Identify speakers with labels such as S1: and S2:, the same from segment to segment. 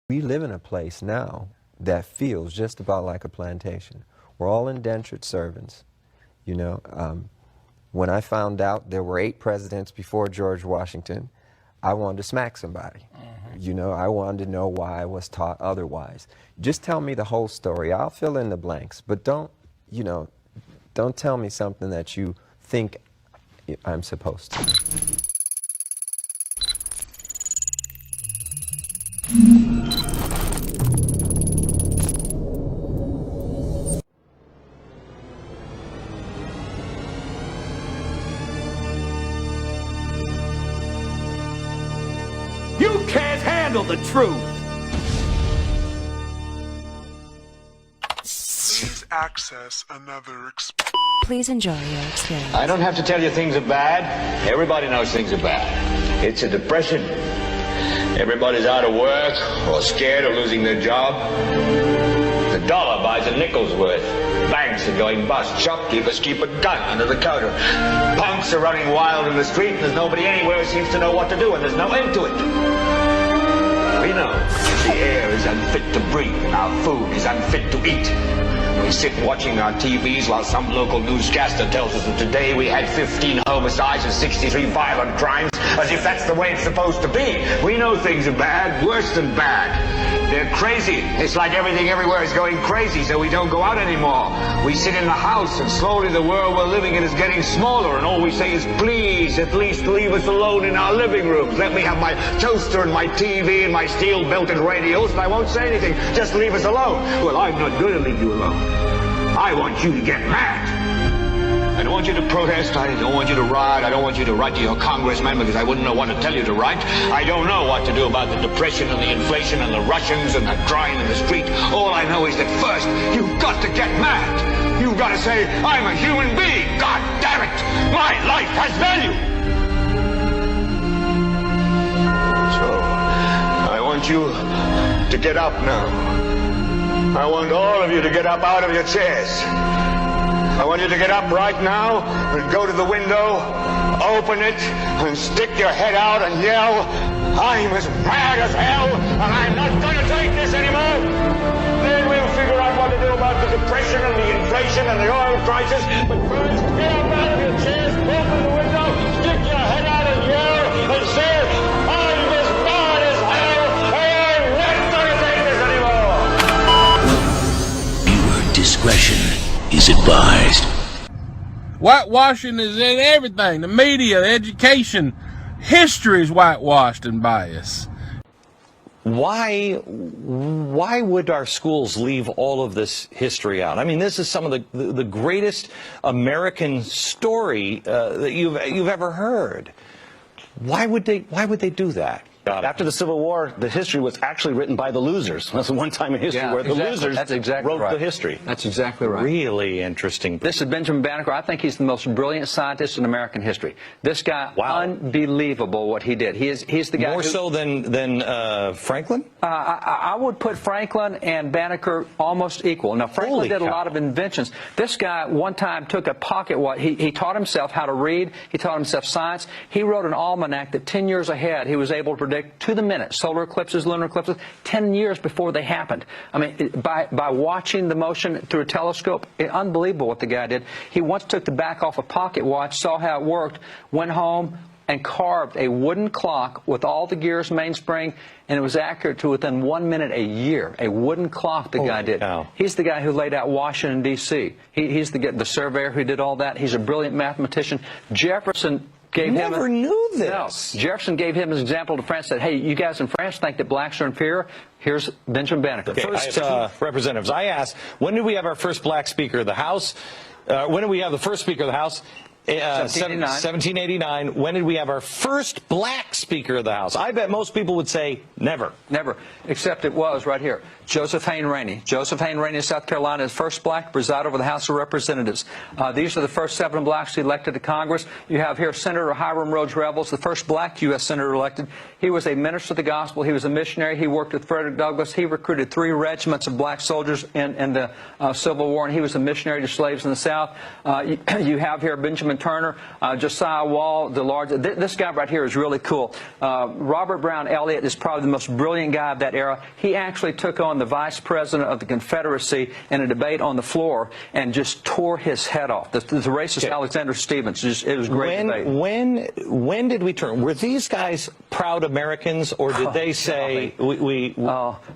S1: We live in a place now that feels just about like a plantation. We're all indentured servants, you know. When I found out there were 8 presidents before George Washington, I wanted to smack somebody. You know, I wanted to know why I was taught otherwise. Just tell me the whole story. I'll fill in the blanks, but don't, you know, don't tell me something that you think I'm supposed to.
S2: You can't handle the truth!
S3: Please access another experience.
S4: Please enjoy your experience.
S5: I don't have to tell you things are bad. Everybody knows things are bad. It's a depression. Everybody's out of work or scared of losing their job. The dollar buys a nickel's worth. Banks are going bust. Shopkeepers keep a gun under the counter. Punks are running wild in the street, and there's nobody anywhere who seems to know what to do, and there's no end to it. We know the air is unfit to breathe, and our food is unfit to eat. We sit watching our TVs while some local newscaster tells us that today we had 15 homicides and 63 violent crimes, as if that's the way it's supposed to be. We know things are bad, worse than bad. They're crazy. It's like everything everywhere is going crazy, so we don't go out anymore. We sit in the house, and slowly the world we're living in is getting smaller, and all we say is, please, at least leave us alone in our living rooms. Let me have my toaster and my TV and my steel-belted radios, and I won't say anything. Just leave us alone. Well, I'm not going to leave you alone. I want you to get mad. I don't want you to protest. I don't want you to riot. I don't want you to write to your congressman because I wouldn't know what to tell you to write. I don't know what to do about the depression and the inflation and the Russians and the crying in the street. All I know is that first, you've got to get mad. You've got to say, I'm a human being. God damn it. My life has value. So, I want you to get up now. I want all of you to get up out of your chairs. I want you to get up right now and go to the window, open it, and stick your head out and yell, I'm as mad as hell, and I'm not going to take this anymore. Then we'll figure out what to do about the depression and the inflation and the oil crisis. But first, get up out of your chairs, open the window, stick your head out and yell, and say, I'm as mad as hell, and I'm not going to take this anymore.
S6: Viewer discretion is advised.
S7: Whitewashing is in everything. The media, the education, history is whitewashed and biased.
S8: Why would our schools leave all of this history out? I mean, this is some of the greatest American story that you've ever heard. Why would they do that?
S9: After the Civil War, the history was actually written by the losers. That's the one time in history where the losers wrote the history.
S10: That's exactly right.
S8: Really interesting.
S10: This is Benjamin Banneker. I think he's the most brilliant scientist in American history. This guy, unbelievable what he did. He's the guy
S8: more so than Franklin?
S10: I would put Franklin and Banneker almost equal. Now, Franklin did a lot of inventions. This guy one time took a pocket watch. He taught himself how to read. He taught himself science. He wrote an almanac that 10 years ahead he was able to predict to the minute solar eclipses, lunar eclipses, 10 years before they happened. I mean, by watching the motion through a telescope, unbelievable what the guy did. He once took the back off a pocket watch, saw how it worked, went home and carved a wooden clock with all the gears, mainspring, and it was accurate to within 1 minute a year. A wooden clock the guy did. He's the guy who laid out Washington, D.C. He's the surveyor who did all that. He's a brilliant mathematician. Jefferson gave him
S8: knew this.
S10: No. Jefferson gave him an example to France, said, hey, you guys in France think that blacks are inferior? Here's Benjamin Banneker.
S8: Okay, first, representatives, I asked, when did we have our first black Speaker of the House? When did we have the first Speaker of the House? 1789. When did we have our first black Speaker of the House? I bet most people would say never.
S10: Never, except it was right here. Joseph Hayne Rainey. Joseph Hayne Rainey of South Carolina is first black to preside over the House of Representatives. These are the first 7 blacks elected to Congress. You have here Senator Hiram Rhodes Revels, the first black U.S. Senator elected. He was a minister of the gospel. He was a missionary. He worked with Frederick Douglass. He recruited 3 regiments of black soldiers in the Civil War, and he was a missionary to slaves in the South. You have here Benjamin Benjamin Turner, Josiah Wall, the large. This guy right here is really cool. Robert Brown Elliott is probably the most brilliant guy of that era. He actually took on the vice president of the Confederacy in a debate on the floor and just tore his head off. The racist Alexander Stephens. It was a great debate.
S8: When did we turn? Were these guys proud Americans, or did they say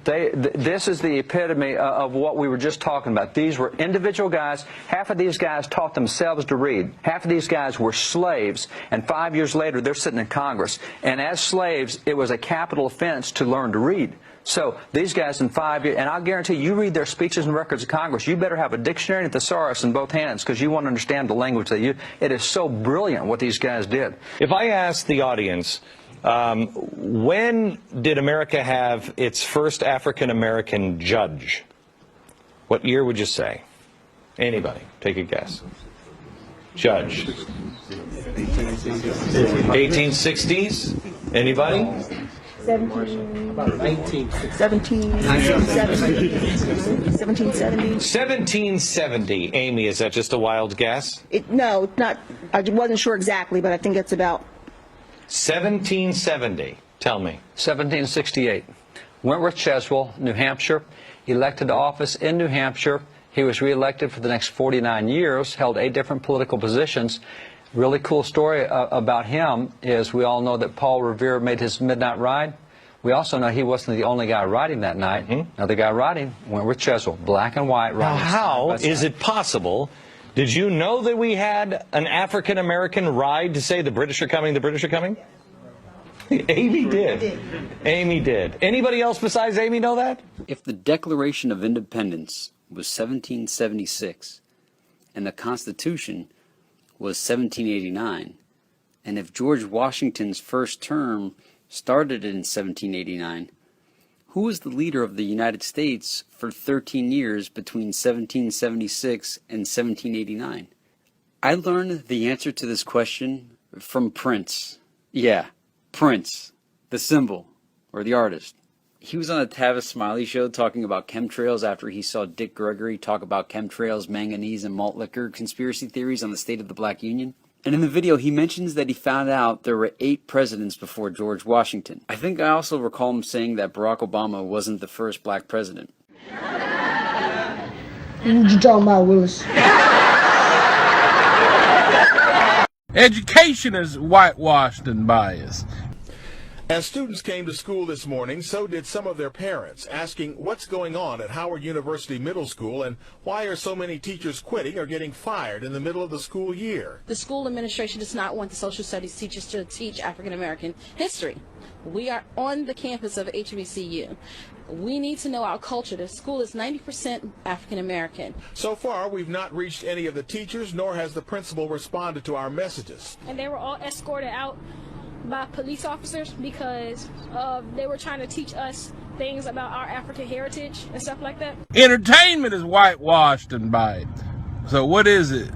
S10: this is the epitome of what we were just talking about. These were individual guys. Half of these guys taught themselves to read. Half of these guys were slaves, and 5 years later they're sitting in Congress. And as slaves, it was a capital offense to learn to read. So these guys in 5 years, and I'll guarantee you read their speeches and records of Congress, you better have a dictionary and a thesaurus in both hands, because you want to understand the language they use. It is so brilliant what these guys did.
S8: If I ask the audience, when did America have its first African-American judge? What year would you say? Anybody? Take a guess. Judge. 1860s? Anybody? 1770. Amy, is that just a wild guess?
S11: No, not. I wasn't sure exactly, but I think it's about
S8: 1770. Tell me.
S10: 1768. Wentworth Cheswell, New Hampshire, elected to office in New Hampshire. He was reelected for the next 49 years, held 8 different political positions. Really cool story about him is we all know that Paul Revere made his midnight ride. We also know he wasn't the only guy riding that night. Another guy riding, Wentworth Cheswell, black and white riding.
S8: Now, how is it possible? Did you know that we had an African-American ride to say the British are coming, the British are coming? Amy did. Amy did. Anybody else besides Amy know that?
S12: If the Declaration of Independence was 1776 and the Constitution was 1789, and if George Washington's first term started in 1789, who was the leader of the United States for 13 years between 1776 and 1789? I learned the answer to this question from Prince. Yeah, Prince, the symbol, or the artist. He was on the Tavis Smiley show talking about chemtrails after he saw Dick Gregory talk about chemtrails, manganese, and malt liquor conspiracy theories on the state of the Black Union. And in the video, he mentions that he found out there were 8 presidents before George Washington. I think I also recall him saying that Barack Obama wasn't the first black president.
S13: What you talking about, Willis?
S7: Education is whitewashed and biased.
S14: As students came to school this morning, so did some of their parents, asking what's going on at Howard University Middle School and why are so many teachers quitting or getting fired in the middle of the school year.
S15: The school administration does not want the social studies teachers to teach African American history. We are on the campus of HBCU. We need to know our culture. The school is 90% African American.
S14: So far, we've not reached any of the teachers, nor has the principal responded to our messages.
S16: And they were all escorted out by police officers because they were trying to teach us things about our African heritage and stuff like that.
S7: Entertainment is whitewashed and biased. So what is it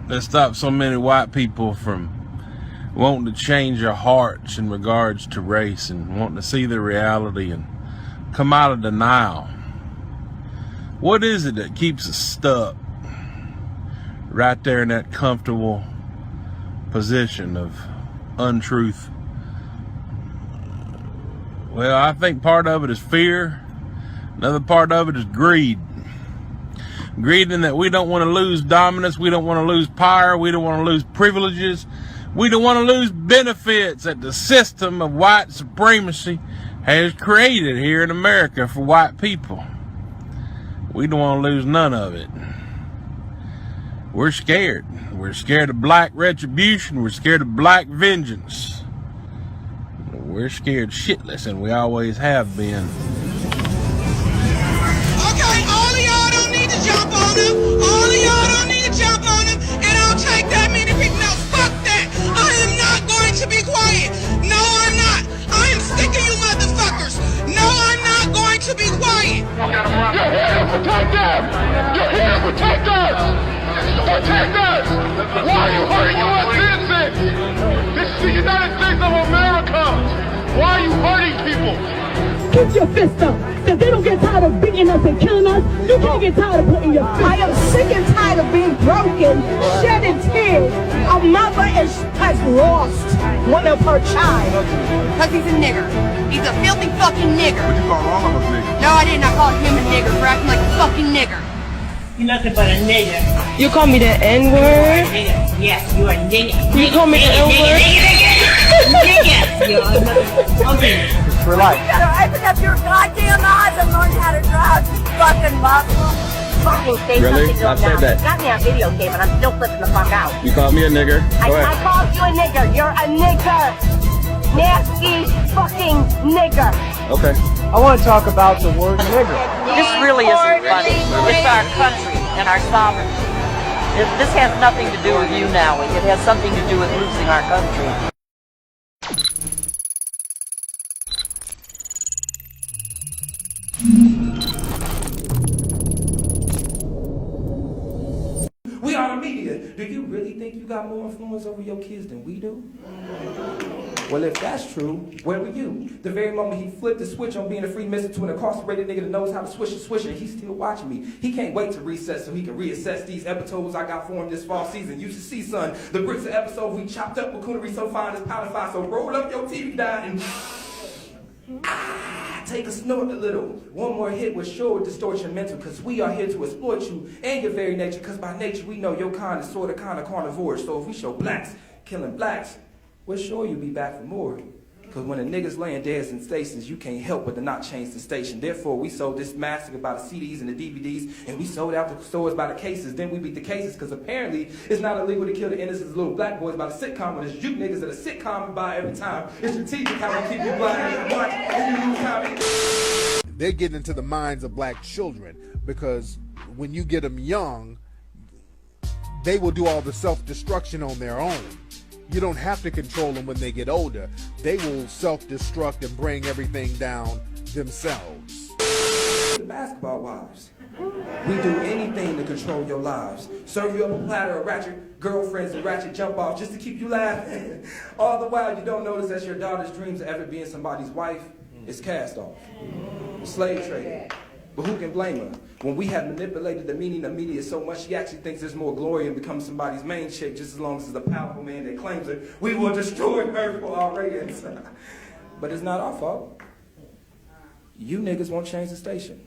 S7: that stops so many white people from wanting to change their hearts in regards to race and wanting to see the reality and come out of denial? What is it that keeps us stuck right there in that comfortable position of untruth? Well, I think part of it is fear. Another part of it is greed. Greed in that we don't want to lose dominance. We don't want to lose power. We don't want to lose privileges. We don't want to lose benefits that the system of white supremacy has created here in America for white people. We don't want to lose none of it. We're scared. We're scared of black retribution. We're scared of black vengeance. We're scared shitless, and we always have been.
S17: Okay, all of y'all don't need to jump on him. All of y'all don't need to jump on him. It don't take that many people. No, fuck that. I am not going to be quiet. No, I'm not. I am sick of you motherfuckers. No, I'm not going to be quiet.
S18: You're here to protect them. You're here to protect us. Protect us! Why are you hurting U.S. citizens? This is the United States of America! Why are you hurting people?
S13: Keep your fist up. If they don't get tired of beating us and killing us, you can't get tired of putting your fist up. I am sick and tired of being broken, shedding tears. I A mother has lost one of her child.
S17: Because he's a nigger. He's a filthy fucking nigger.
S18: But you called all of us niggas.
S17: No, I didn't. I called him a nigger for acting like a fucking nigger.
S13: You're nothing but a nigger.
S19: You call me the N-word?
S13: Yes, you are a nigger.
S19: You call me the N-word?
S13: Nigger.
S19: Relax.
S17: You better open up your goddamn eyes and learn how to drive, you fucking Muslim. Fucking say
S20: Really?
S17: something to
S20: I've
S17: him
S20: said
S17: now.
S20: that.
S17: You got me on videotape and I'm still flipping the fuck out.
S20: You called me a nigger. Go ahead.
S17: I called you a nigger. You're a nigger. Nasty fucking nigger.
S20: Okay.
S19: I want to talk about the word nigger.
S21: This really isn't funny. It's our country and our sovereignty. This has nothing to do with you now. It has something to do with losing our country.
S22: We are the media. Do you really think you got more influence over your kids than we do? Well, if that's true, where were you? The very moment he flipped the switch on being a free mister to an incarcerated nigga that knows how to swish and he's still watching me. He can't wait to recess so he can reassess these episodes I got for him this fall season. You should see, son, the bricks of episodes we chopped up with coonery so fine as powder fire. So roll up your TV down and take a snort a little. One more hit will sure distort your mental, because we are here to exploit you and your very nature, because by nature we know your kind is sort of kind of carnivore. So if we show blacks killing blacks, we're sure you'll be back for more. Because when a nigga's laying dead in stations, you can't help but to not change the station. Therefore, we sold this massacre by the CDs and the DVDs, and we sold out the stores by the cases. Then we beat the cases, because apparently it's not illegal to kill the innocent little black boys by the sitcom, but it's you niggas that a sitcom buy every time. It's strategic how we keep you blind and watch and you lose time.
S23: They're getting into the minds of black children, because when you get them young, they will do all the self-destruction on their own. You don't have to control them when they get older. They will self-destruct and bring everything down themselves.
S22: The basketball wives. We do anything to control your lives. Serve you up a platter of ratchet girlfriends and ratchet jump off just to keep you laughing. All the while you don't notice that your daughter's dreams of ever being somebody's wife is cast off. Slave trading. But who can blame her? When we have manipulated the meaning of media so much, she actually thinks there's more glory in becoming somebody's main chick, just as long as it's a powerful man that claims her. We will destroy her for our ratings. But it's not our fault. You niggas won't change the station.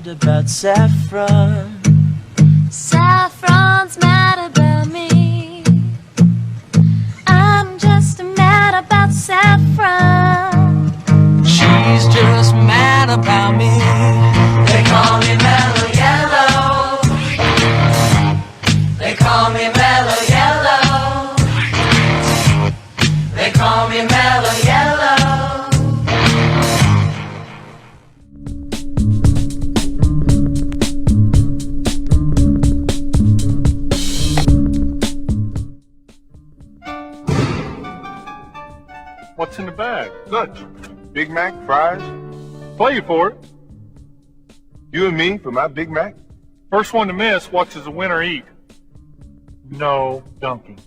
S24: About saffron.
S25: Saffron's mad about me. I'm just mad about saffron.
S24: She's just mad about me. They call me mellow yellow. They call me mellow yellow. They call me mellow yellow.
S18: What's in the bag? Lunch. Big Mac, fries. Play for it. You and me for my Big Mac.
S26: First one to miss watches the winner eat. No dunking.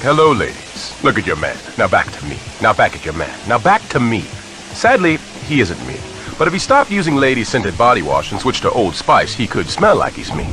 S18: Hello, ladies.
S1: Look at your man. Now back to me. Now back at your man. Now back to me. Sadly, he isn't me. But if he stopped using lady-scented body wash and switched to Old Spice, he could smell like he's me.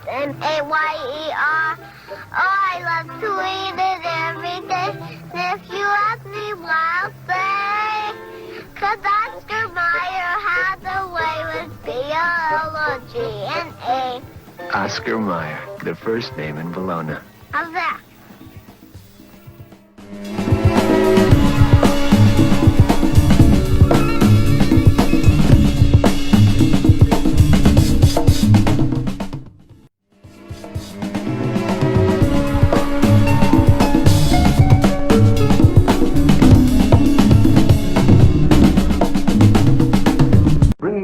S2: M-A-Y-E-R. Oh, I love to eat it every day. And if you ask me why, I'll say, 'cause Oscar Mayer had a way with B-O-L-O-G-N-A.
S3: Oscar Mayer, the first name in Bologna.
S2: How's that?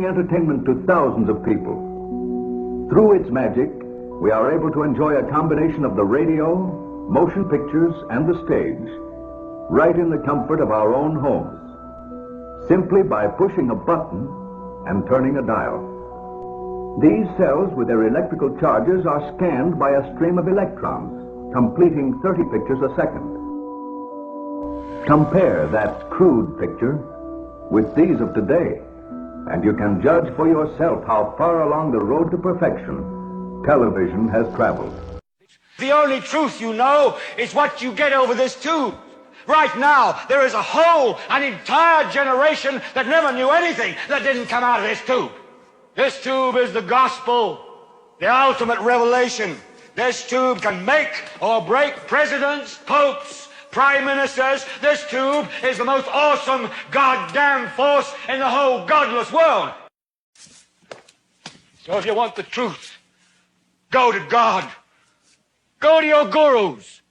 S4: Entertainment to thousands of people. Through its magic, we are able to enjoy a combination of the radio, motion pictures, and the stage, right in the comfort of our own homes, simply by pushing a button and turning a dial. These cells with their electrical charges are scanned by a stream of electrons, completing 30 pictures a second. Compare that crude picture with these of today, and you can judge for yourself how far along the road to perfection television has traveled.
S5: The only truth you know is what you get over this tube. Right now, there is an entire generation that never knew anything that didn't come out of this tube. This tube is the gospel, the ultimate revelation. This tube can make or break presidents, popes, prime ministers. This tube is the most awesome goddamn force in the whole godless world. So if you want the truth, go to God. Go to your gurus.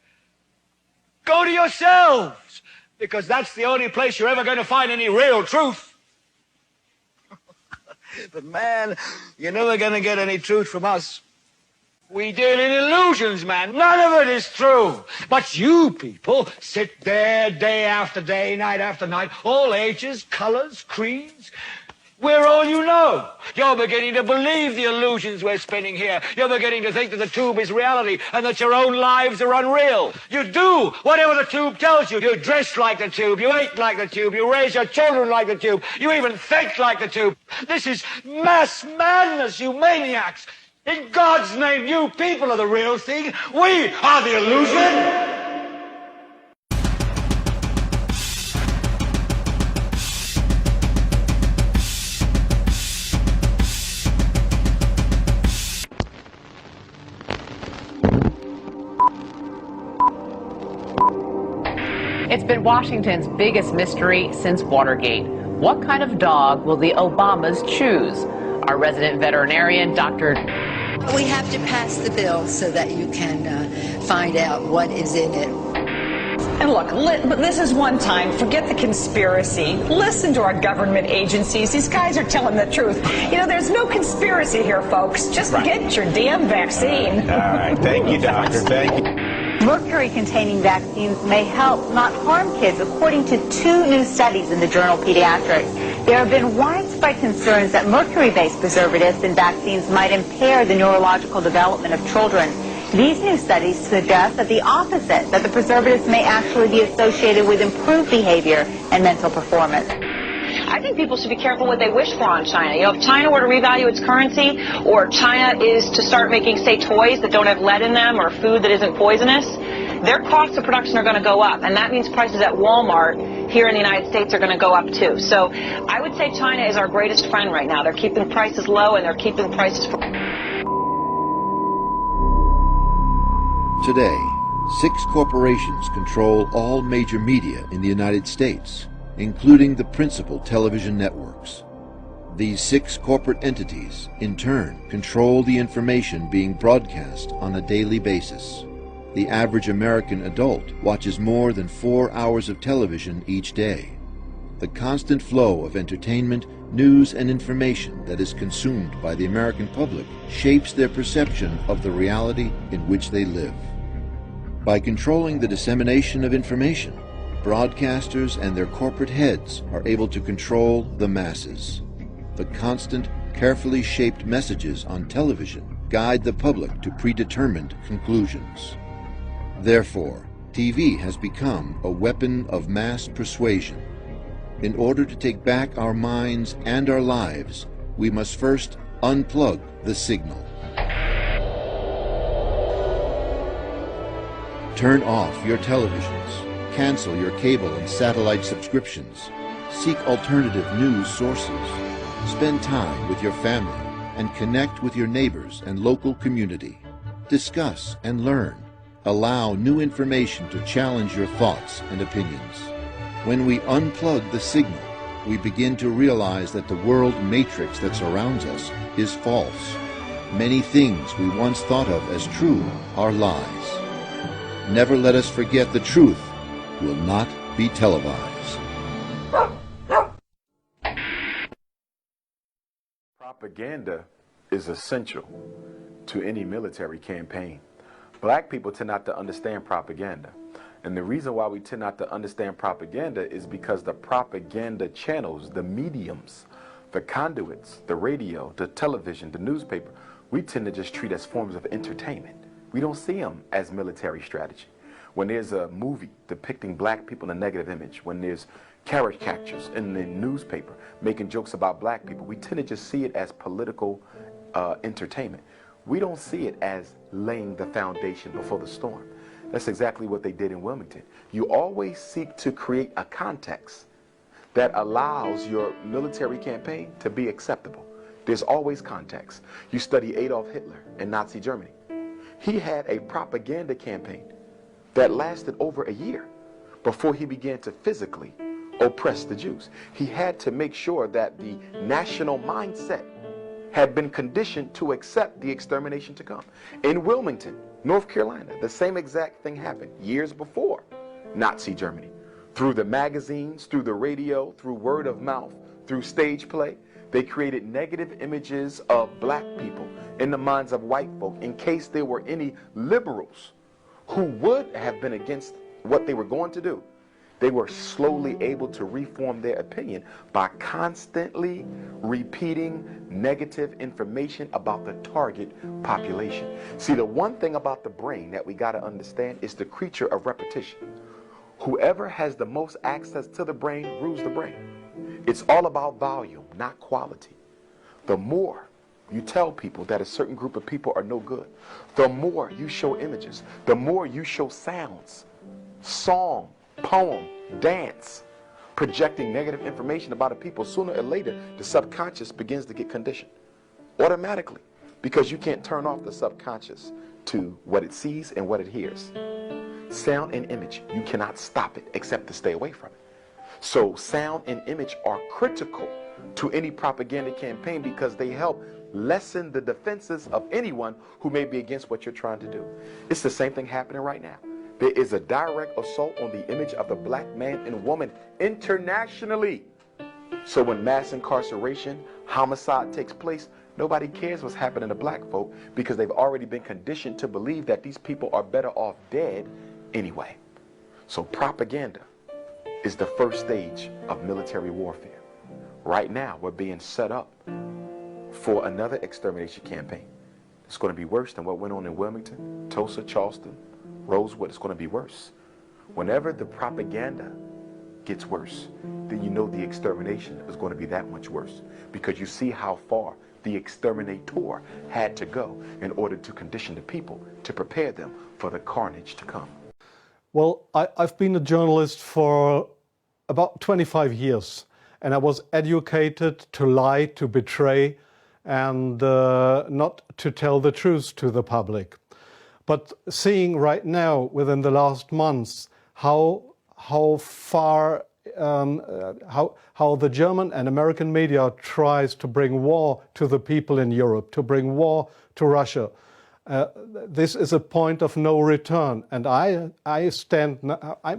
S5: Go to yourselves, because that's the only place you're ever going to find any real truth. But man, you're never going to get any truth from us. We deal in illusions, man. None of it is true. But you people sit there day after day, night after night, all ages, colors, creeds. We're all you know. You're beginning to believe the illusions we're spinning here. You're beginning to think that the tube is reality and that your own lives are unreal. You do whatever the tube tells you. You dress like the tube. You eat like the tube. You raise your children like the tube. You even think like the tube. This is mass madness, you maniacs. In God's name, you people are the real thing. We are the illusion.
S20: It's been Washington's biggest mystery since Watergate. What kind of dog will the Obamas choose? Our resident veterinarian, Dr.
S27: We have to pass the bill so that you can find out what is in it.
S28: And look, this is one time. Forget the conspiracy. Listen to our government agencies. These guys are telling the truth. You know, there's no conspiracy here, folks. Just get your damn vaccine.
S1: All right. Thank you, doctor. Thank you.
S29: Mercury-containing vaccines may help, not harm kids, according to 2 new studies in the journal Pediatrics. There have been widespread concerns that mercury-based preservatives in vaccines might impair the neurological development of children. These new studies suggest that the opposite, that the preservatives may actually be associated with improved behavior and mental performance.
S28: I think people should be careful what they wish for on China. You know, if China were to revalue its currency, or China is to start making, say, toys that don't have lead in them or food that isn't poisonous, their costs of production are going to go up, and that means prices at Walmart here in the United States are going to go up too. So I would say China is our greatest friend right now. They're keeping prices low, and they're keeping prices for...
S30: Today, 6 corporations control all major media in the United States, including the principal television networks. These 6 corporate entities, in turn, control the information being broadcast on a daily basis. The average American adult watches more than 4 hours of television each day. The constant flow of entertainment, news, and information that is consumed by the American public shapes their perception of the reality in which they live. By controlling the dissemination of information, broadcasters and their corporate heads are able to control the masses. The constant, carefully shaped messages on television guide the public to predetermined conclusions. Therefore, TV has become a weapon of mass persuasion. In order to take back our minds and our lives, we must first unplug the signal. Turn off your televisions, cancel your cable and satellite subscriptions, seek alternative news sources, spend time with your family, and connect with your neighbors and local community. Discuss and learn. Allow new information to challenge your thoughts and opinions. When we unplug the signal, we begin to realize that the world matrix that surrounds us is false. Many things we once thought of as true are lies. Never let us forget the truth will not be televised.
S6: Propaganda is essential to any military campaign. Black people tend not to understand propaganda. And the reason why we tend not to understand propaganda is because the propaganda channels, the mediums, the conduits, the radio, the television, the newspaper, we tend to just treat as forms of entertainment. We don't see them as military strategy. When there's a movie depicting black people in a negative image, when there's caricatures in the newspaper making jokes about black people, we tend to just see it as political entertainment. We don't see it as laying the foundation before the storm. That's exactly what they did in Wilmington. You always seek to create a context that allows your military campaign to be acceptable. There's always context. You study Adolf Hitler in Nazi Germany. He had a propaganda campaign that lasted over a year before he began to physically oppress the Jews. He had to make sure that the national mindset had been conditioned to accept the extermination to come. In Wilmington, North Carolina, the same exact thing happened years before Nazi Germany. Through the magazines, through the radio, through word of mouth, through stage play, they created negative images of black people in the minds of white folk in case there were any liberals who would have been against what they were going to do. They were slowly able to reform their opinion by constantly repeating negative information about the target population. See, the one thing about the brain that we got to understand is the creature of repetition. Whoever has the most access to the brain rules the brain. It's all about volume, not quality. The more you tell people that a certain group of people are no good, the more you show images, the more you show sounds, song, poem, dance, projecting negative information about a people, sooner or later the subconscious begins to get conditioned automatically, because you can't turn off the subconscious to what it sees and what it hears. Sound and image, you cannot stop it except to stay away from it. So sound and image are critical to any propaganda campaign because they help lessen the defenses of anyone who may be against what you're trying to do. It's the same thing happening right now. There is a direct assault on the image of the black man and woman internationally. So when mass incarceration, homicide takes place, nobody cares what's happening to black folk because they've already been conditioned to believe that these people are better off dead anyway. So propaganda is the first stage of military warfare. Right now, we're being set up for another extermination campaign. It's going to be worse than what went on in Wilmington, Tulsa, Charleston, Rosewood. It's going to be worse. Whenever the propaganda gets worse, then you know the extermination is going to be that much worse, because you see how far the exterminator had to go in order to condition the people, to prepare them for the carnage to come.
S7: Well, I've been a journalist for about 25 years, and I was educated to lie, to betray, and not to tell the truth to the public. But seeing right now, within the last months, how far how the German and American media tries to bring war to the people in Europe, to bring war to Russia, This is a point of no return, and I'm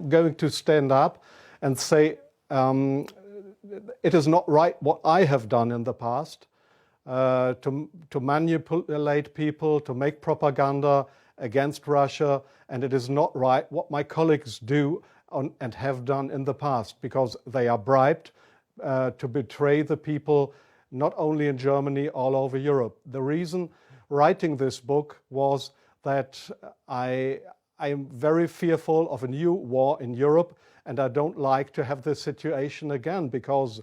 S7: going to stand up and say it is not right what I have done in the past, to manipulate people, to make propaganda against Russia, and it is not right what my colleagues do and have done in the past, because they are bribed to betray the people, not only in Germany, all over Europe. The reason writing this book was that I am very fearful of a new war in Europe, and I don't like to have this situation again, because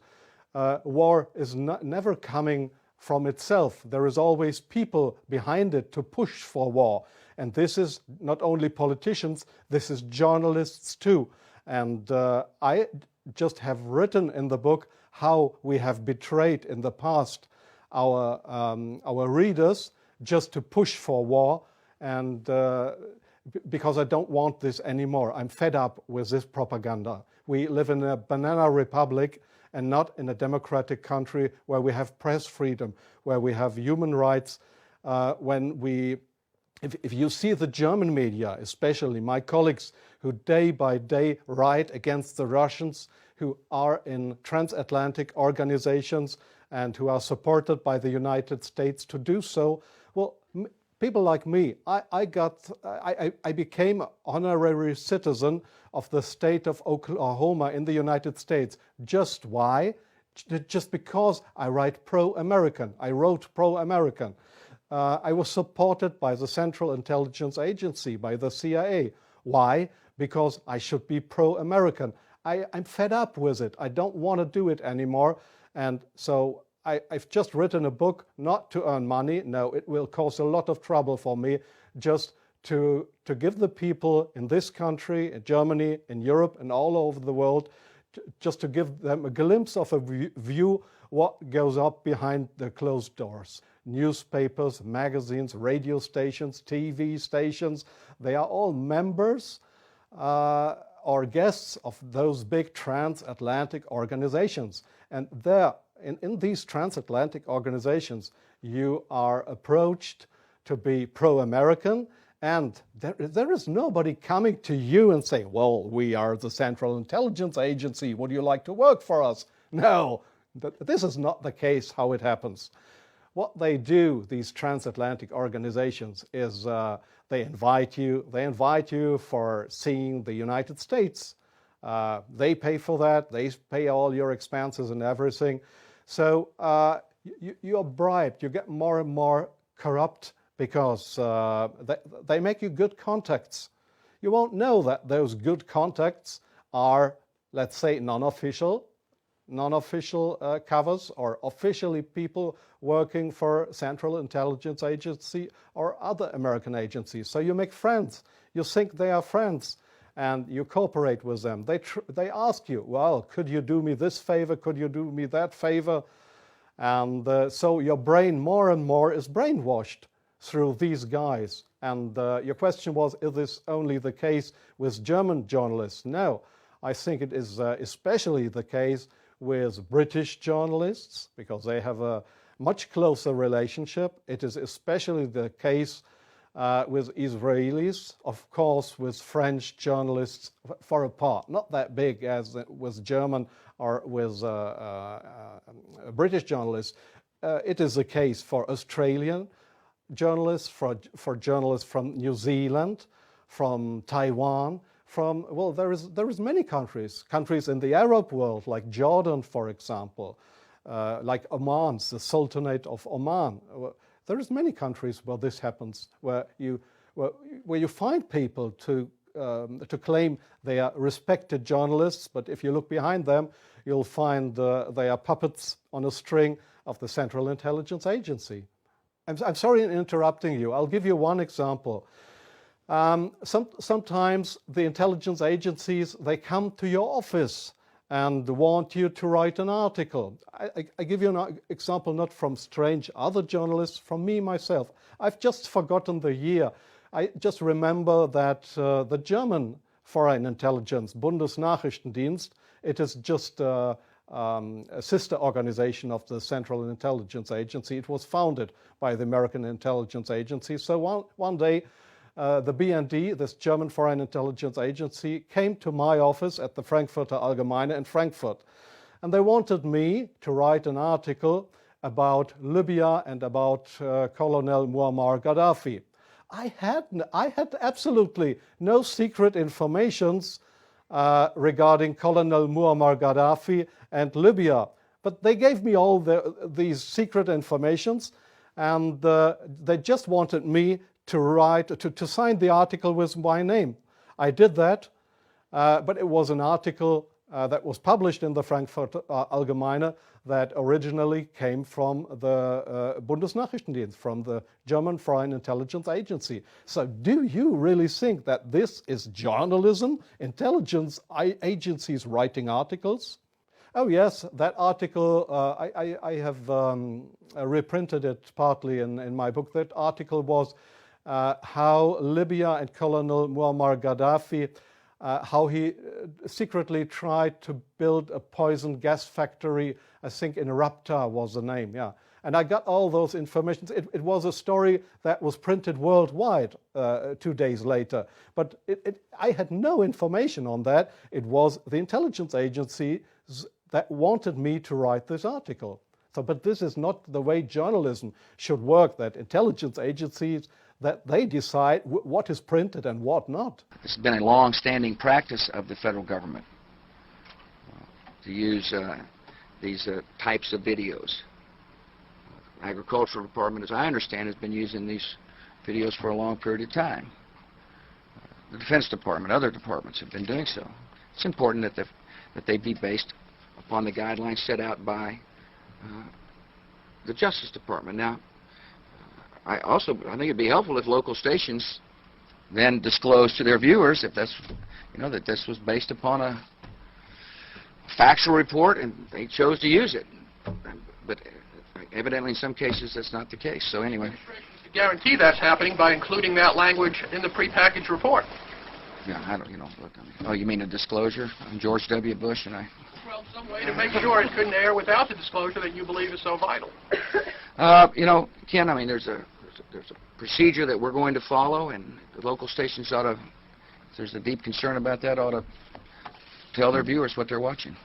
S7: war is never coming from itself. There is always people behind it to push for war. And this is not only politicians, this is journalists too. And I just have written in the book how we have betrayed in the past our readers just to push for war, and because I don't want this anymore. I'm fed up with this propaganda. We live in a banana republic and not in a democratic country where we have press freedom, where we have human rights. If you see the German media, especially my colleagues who day by day write against the Russians, who are in transatlantic organizations and who are supported by the United States to do so, well, people like me, I became an honorary citizen of the state of Oklahoma in the United States. Just why? Just because I write pro-American. I wrote pro-American. I was supported by the Central Intelligence Agency, by the CIA. Why? Because I should be pro-American. I'm fed up with it. I don't want to do it anymore. And so I've just written a book not to earn money. No, it will cause a lot of trouble for me, just to give the people in this country, in Germany, in Europe, and all over the world, just to give them a glimpse of a view what goes up behind the closed doors. Newspapers, magazines, radio stations, TV stations, they are all members or guests of those big transatlantic organizations. And there, in these transatlantic organizations, you are approached to be pro-American, and there is nobody coming to you and saying, well, we are the Central Intelligence Agency, would you like to work for us? No, this is not the case how it happens. What they do, these transatlantic organizations, is they invite you for seeing the United States. They pay for that, they pay all your expenses and everything. So you are bribed, you get more and more corrupt because they make you good contacts. You won't know that those good contacts are, let's say, non-official covers, or officially people working for Central Intelligence Agency or other American agencies. So you make friends. You think they are friends, and you cooperate with them. They ask you, well, could you do me this favor? Could you do me that favor? And so your brain more and more is brainwashed through these guys. And your question was, is this only the case with German journalists? No, I think it is especially the case with British journalists, because they have a much closer relationship. It is especially the case with Israelis, of course, with French journalists for a part, not that big as with German or with British journalists. It is the case for Australian journalists, for journalists from New Zealand, from Taiwan, well, there is many countries in the Arab world, like Jordan, for example, like Oman, the Sultanate of Oman. There is many countries where this happens, where you find people to claim they are respected journalists, but if you look behind them, you'll find they are puppets on a string of the Central Intelligence Agency. I'm sorry in interrupting you. I'll give you one example. Sometimes the intelligence agencies, they come to your office and want you to write an article. I give you an example not from strange other journalists, from me myself. I've just forgotten the year. I just remember that the German Foreign Intelligence, Bundesnachrichtendienst, it is just a sister organization of the Central Intelligence Agency. It was founded by the American Intelligence Agency. So one day, the BND, this German Foreign Intelligence Agency, came to my office at the Frankfurter Allgemeine in Frankfurt. And they wanted me to write an article about Libya and about Colonel Muammar Gaddafi. I had absolutely no secret informations regarding Colonel Muammar Gaddafi and Libya. But they gave me all these secret informations, and they just wanted me to write, to sign the article with my name. I did that, but it was an article that was published in the Frankfurter Allgemeine that originally came from the Bundesnachrichtendienst, from the German Foreign Intelligence Agency. So do you really think that this is journalism, intelligence agencies writing articles? Oh yes, that article, I have reprinted it partly in my book. That article was how Libya and Colonel Muammar Gaddafi, how he secretly tried to build a poison gas factory, I think in Rabta was the name, yeah. And I got all those information. It was a story that was printed worldwide 2 days later. But I had no information on that. It was the intelligence agencies that wanted me to write this article. So, but this is not the way journalism should work, that intelligence agencies, that they decide what is printed and what not.
S8: It's been a long-standing practice of the federal government to use these types of videos. Agricultural Department, as I understand, has been using these videos for a long period of time. The Defense Department, other departments have been doing so. It's important that they be based upon the guidelines set out by the Justice Department. Now, I think it'd be helpful if local stations then disclose to their viewers if that's, that this was based upon a factual report and they chose to use it. But evidently in some cases that's not the case. So anyway.
S9: To guarantee that's happening by including that language in the prepackaged report.
S8: Yeah, I don't, look, oh, you mean a disclosure on George W. Bush and I?
S9: Well, some way to make sure it couldn't air without the disclosure that you believe is so vital.
S8: Ken, I mean, there's a procedure that we're going to follow, and the local stations ought to, if there's a deep concern about that, ought to tell their viewers what they're watching.